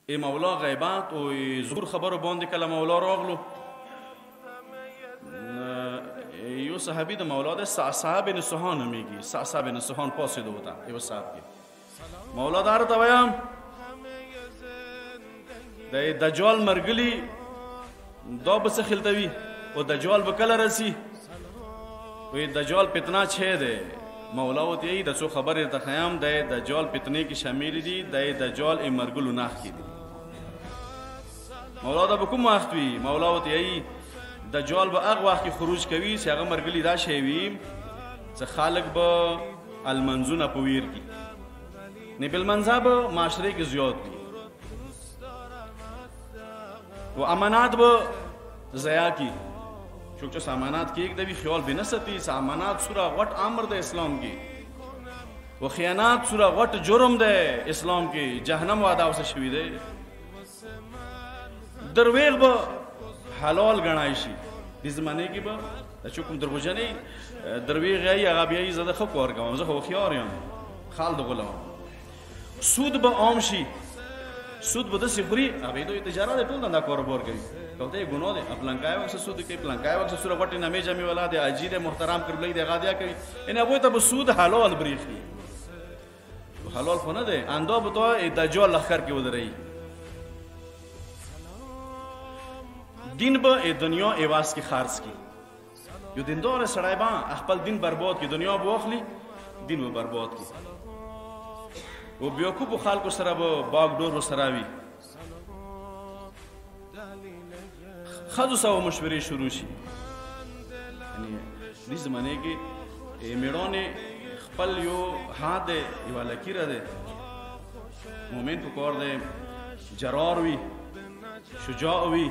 ای مولا غیبات او زور خبرو باندې کله مولا راغلو یو صحابي د مولا د صعصع بن سهان نومیږي. صعصع بن سهان پاسېدو وته یو ساعت کې مولا دا راته وایم د دجال مرګلي دا به څه خلتوي او دجال به کله رسي وی دجال فتنه چه ده مولا ورته یی د څو خبرې ته خیام د دجال فتنې کې شامل دي د دجال ای مرګلو ناخ کې دي. مولا دا به کوم وخت وي مولا ورته یی دجال به هغه وخت کې خروج کوي چې هغه مرګلي دا شی وي چې خالق به المنزونه په ویر کې نه بل منځه به معاشره کې زیات وي و امانات به ضیاع کی چونکہ امانات کی ایک دبی خیال بھی نہ ستی امانات سورہ غٹ امر دے اسلام کی و خیانات سورہ غٹ جرم دے اسلام کی جہنم وعدہ اسے شوی دے درویغ با حلال گنائشی دی زمانے کی با چونکہ دروجنی درویغ ای اغابیای زده خو کار کوم زه خو خيار یم خال د غلام سود به عام شي سود به د سخري هغه دوی تجارت ټول دا کاروبار کوي ته ګناه ده پلانکای وخت سود کوي پلانکای وخت سره غټي نامې جامي ولادت اجیر محترم کړلې د غادیا کوي ان ابو ته سود حلال بریخي حلال خو نه ده انده به تو دجال لخر کې ودرې دین به دنیا ایواز کې خرڅ کی یو دیندار سړی با خپل دین برباد کی دنیا به واخلي دین به برباد کی و بیوکوب خلکو سره به باغ ډور سره وي خذو سو مشورې شروع شي یعنی دې زمانه کې میړانه خپل یو هاده یو لکیره ده مومن په کار ده جرار وي شجاع وي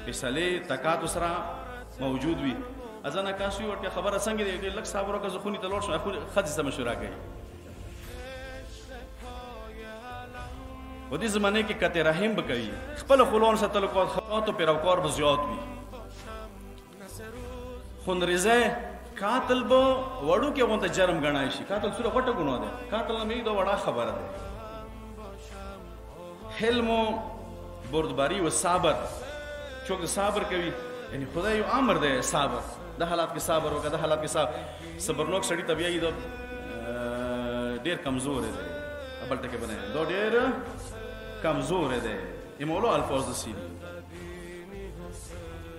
فیصله تکات سره موجود وي ازنه کاسوي ورته خبره څنګه دی لک صاحب ورکه زخونی تلور شو خذ سره مشوره کوي و دې زمانه کې کته رحم بکوي خپل خلون ستل کو خطو پیروکار به زیات وي خونریزه قاتل به وړو کې وانت جرم غنای شي قاتل سره غټه ګناه ده قاتل نه مې دا وړه خبره ده حلم بردباری و صبر چوک صبر کوي یعنی خدای یو امر ده صبر د حالات کې صبر وکړه د حالات کې صبرناک سړی طبيعي د ډیر کمزور دی بل ټکي بنه دا ډیر کمزور دی ایمولو الفاظ سیدی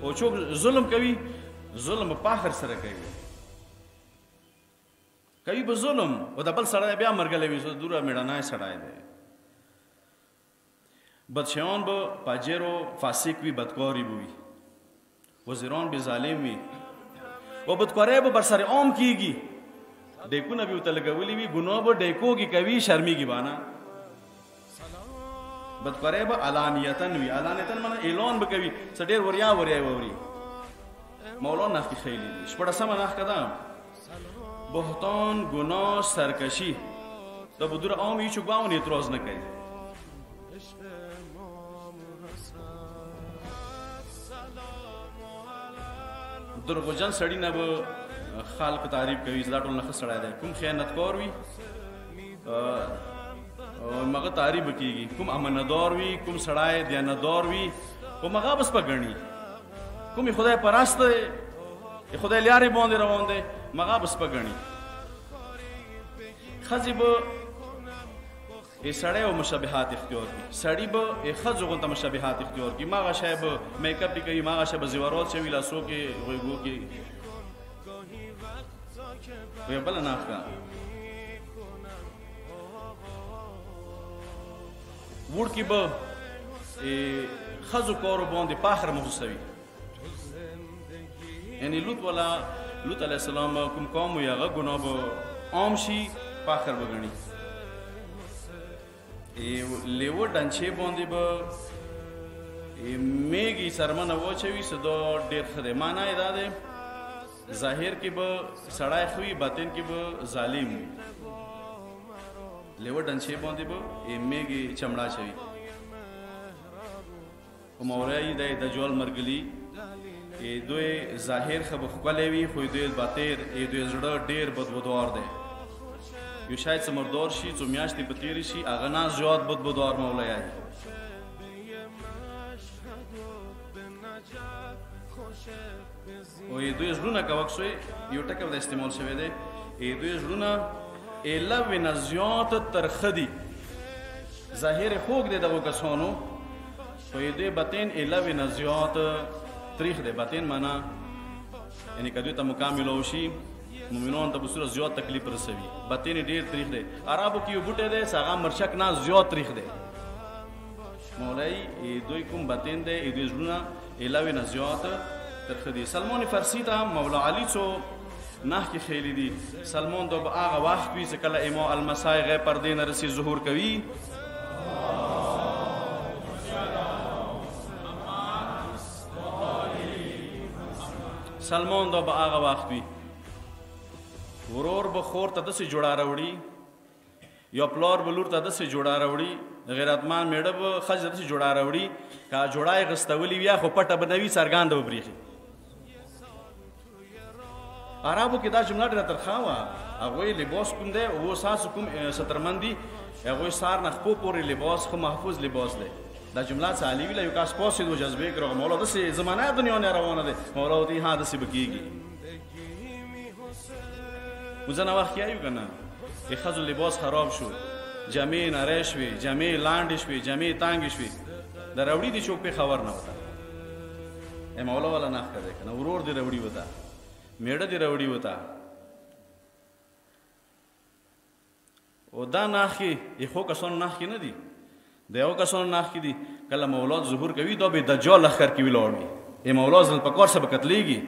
او چوک ظلم کوي ظلم په اخر سره کوي به ظلم او د بل سره بیا مرګلوي زه دوره میړنای سړای دی بدشیان به پاجرو فاسق وي بدکاری وي وزیران به ظالم وي و بدکاری به بر سر عام کیږي دیکھو نبی اتلګولی وی ګناه به دیکھو کی کوي شرمېږي بانا بدکاری به علانیتن وی علانیتن معنی اعلان به کوي سټیر وریا ووري مولانا نفی خیلی شپړه سم نه کدا بهتان گناه سرکشی تا بدور عام هیچ باون اعتراض نکړي درغجن سړی نه به خالق تعریف کوي زړه ټول نه سړی دی کوم خیانتکار وي مغه تعریف کیږي کوم امانتدار وي کوم سړی دیانتدار وي کوم هغه بس پګړنی کوم خدای پرست دی خدای لارې باندې روان دی مغه بس پګړنی خزی به ای سړی او مشابهات اختیار کی سړی به خزو غونته مشابهات اختیار کی ماغه شی به میک اپ کوي ماغه شی به زیورات شوی لاسو کې غوګو کې وی بل نه ښه ور کې به خزو کارو باندې فخر محسوي یعنی لوط علیہ السلام کوم قوم یو هغه ګناه به عام شي فخر وګڼي لیو ډنچې باندې به میږي سرمنه واچوي صدا ډېر ښه دی معنا یې دا دی ظاهر کې به سړی ښه وي باطن کې به ظالم وي لیو ډنچې باندې به میږي چمړه چوي په مورایي د دجال مرګلي دوی ظاهر ښه به ښکلی وي خو دوی باطن دوی زړه ډېر بدبودار دی یو شاید څه مردار شي څو میاشتې به تېرې شي هغه نه زیات بدبودار مولایي او دوی زړونه که وکسوی یو ټکی به د استعمال شوی دی دوی زړونه ایله وینه زیات ترخه دي ظاهر خوږ دی دغو کسانو خو دوی باطن ایله وینه زیات تریخ دی باطن معنا یعنی که دوی ته مقام میلاو شي مومنانو ته به صورت زیات تکلیف رسوي باطن یې ډېر تریخ دی عربو کې یو بوټی دی هغه مرچک نه زیات تریخ دی مولای دوی کوم باطن دی دوی زړونه ایله وینه زیات ترخه دي سلمان فارسي ته مولا علي څو نه کې خیلی دي سلمان دا به هغه وخت وي چې کله امام المسای غیب پردې نه رسي ظهور کوي سلمان دا به هغه وخت وي ورور به خور ته داسې جوړه راوړي یا پلار به لور ته داسې جوړه راوړي غیرتمند میړه به ښځې ته داسې جوړه راوړي که جوړه یې غستولې وي خو پټه به نه وي څرګنده به برېښي عربو کې دا جمله ډېره ترخه وه هغوی لباس کوم دی او ستاسو کوم سترمن دي هغوی سار نه خپو پورې لباس خو محفوظ لباس دی دا جمله څه عالي ویله یو کس پاسېد و جذبې کړه مولا داسې زمانه دنیا نه روانه دی مولا ورته ها داسې به کېږي اوس ځنه وخت کې یو که نه د ښځو لباس خراب شو جامې نری شوې جامې لاندې شوې جامې تانګې شوې د راوړي د چوک پېښور نه وته مولا والا نښه دی که نه ورور دې راوړي وته میړه دې راوړي وته او دا نښې یخو کسانو نښې نه دي د یو کسانو نښې دي کله مولا ظهور کوي دا به دجال لښکر کې ولاړ وي مولا ځل په کار څه به قتلېږي